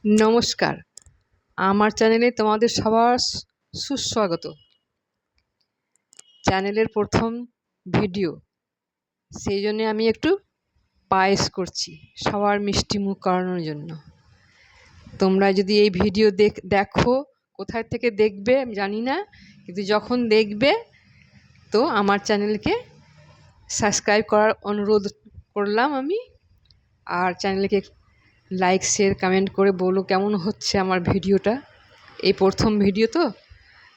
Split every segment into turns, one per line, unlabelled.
নমস্কার, আমার চ্যানেলে তোমাদের সবার সুস্বাগত। চ্যানেলের প্রথম ভিডিও, সেই জন্যে আমি একটু পায়েস করছি সবার মিষ্টি মুখ করানোর জন্য। তোমরা যদি এই ভিডিও দেখো, কোথায় থেকে দেখবে আমি জানি না, কিন্তু যখন দেখবে তো আমার চ্যানেলকে সাবস্ক্রাইব করার অনুরোধ করলাম আমি। আর চ্যানেলকে লাইক শেয়ার কমেন্ট করে বলো কেমন হচ্ছে আমার ভিডিওটা। এই প্রথম ভিডিও তো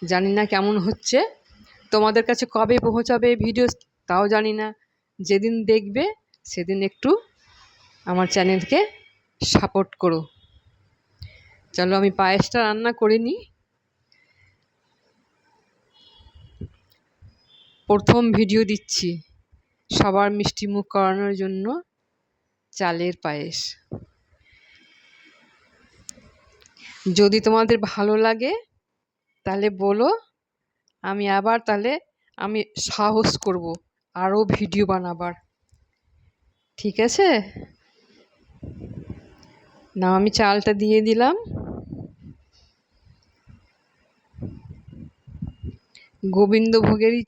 জানি না কেমন হচ্ছে, তোমাদের কাছে কবে পৌঁছাবে ভিডিও তাও জানি না। যেদিন দেখবে সেদিন একটু আমার চ্যানেলকে সাপোর্ট করো। চলো আমি পায়েসটা রান্না করে নিই। প্রথম ভিডিও দিচ্ছি সবার মিষ্টি মুখ করানোর জন্য চালের পায়েস। যদি তোমাদের ভালো লাগে তাহলে বলো, আমি আবার তাহলে আমি সাহস করব আরও ভিডিও বানাবার। ঠিক আছে, না আমি চালটা দিয়ে দিলাম। গোবিন্দভোগেরই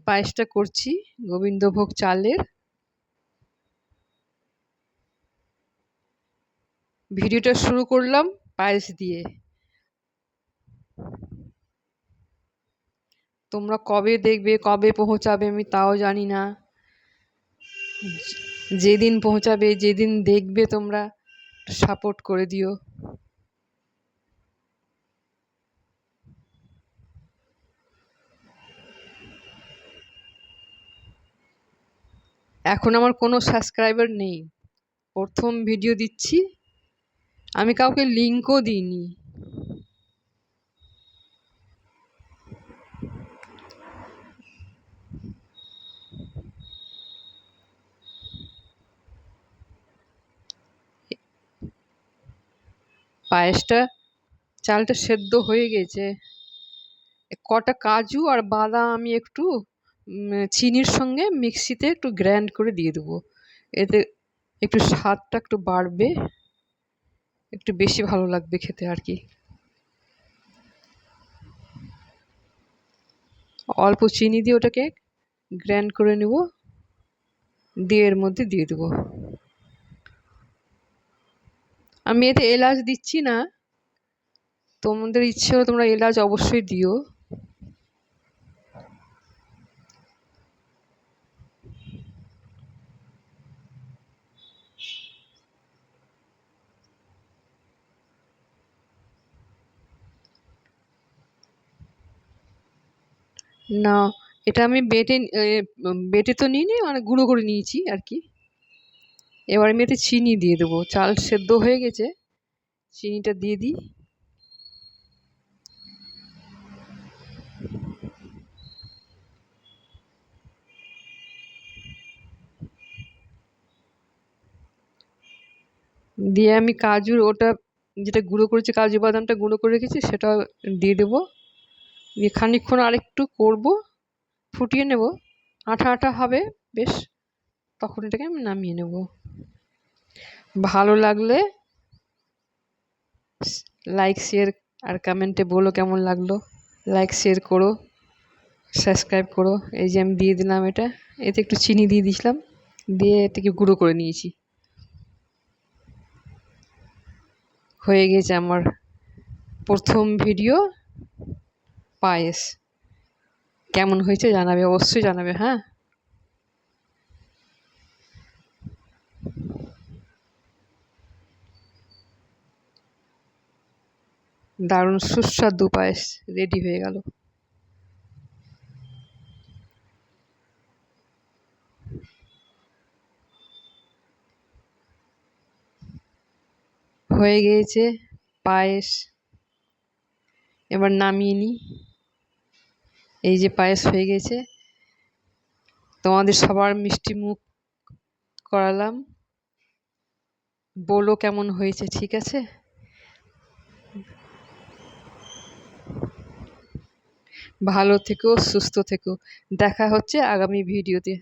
পায়েসটা করছি, গোবিন্দভোগ চালের। ভিডিওটা শুরু করলাম পায়েস দিয়ে। তোমরা কবে দেখবে কবে পৌঁছাবে আমি তাও জানি না। যেদিন পৌঁছাবে যেদিন দেখবে তোমরা সাপোর্ট করে দিও। এখন আমার কোনো সাবস্ক্রাইবার নেই, প্রথম ভিডিও দিচ্ছি, আমি কাউকে লিঙ্কও দিইনি। পায়েসটা চালটা সেদ্ধ হয়ে গেছে। কটা কাজু আর বাদাম আমি একটু চিনির সঙ্গে মিক্সিতে একটু গ্রাইন্ড করে দিয়ে দেবো, এতে একটু স্বাদটা একটু বাড়বে, একটু বেশি ভালো লাগবে খেতে আর কি। অল্প চিনি দিয়ে ওটাকে গ্রাইন্ড করে নেব, দিয়ে এর মধ্যে দিয়ে দেবো। আমি এতে এলাচ দিচ্ছি না, তোমাদের ইচ্ছে হলে তোমরা এলাচ অবশ্যই দিও। না, এটা আমি বেটে তো নিইনি, মানে গুঁড়ো করে নিয়েছি আর কি। এবার আমি এতে চিনি দিয়ে দেবো, চাল সেদ্ধ হয়ে গেছে, চিনিটা দিয়ে দিই। দিয়ে আমি কাজুর ওটা যেটা গুঁড়ো করেছি, কাজু বাদামটা গুঁড়ো করে রেখেছি সেটা দিয়ে দেবো। দিয়ে খানিকক্ষণ আরেকটু করবো, ফুটিয়ে নেব, আঠা আঠা হবে বেশ, তখন এটাকে আমি নামিয়ে নেব। ভালো লাগলে লাইক শেয়ার আর কমেন্টে বলো কেমন লাগলো। লাইক শেয়ার করো, সাবস্ক্রাইব করো। এই যে আমি দিয়ে দিলাম এটা, এতে একটু চিনি দিয়ে দিয়েছিলাম, দিয়ে এটাকে গুঁড়ো করে নিয়েছি। হয়ে গেছে আমার প্রথম ভিডিও পায়েস। কেমন হয়েছে জানাবে, অবশ্যই জানাবে। হ্যাঁ, দারুণ সুস্বাদু পায়েস রেডি হয়ে গেল। হয়ে গিয়েছে পায়েস, এবার নামিয়ে নিই। এই যে পায়েস হয়ে গেছে, তোমাদের সবার মিষ্টি মুখ করালাম, বলো কেমন হয়েছে। ঠিক আছে, ভালো থেকো, সুস্থ থেকো, দেখা হচ্ছে আগামী ভিডিওতে।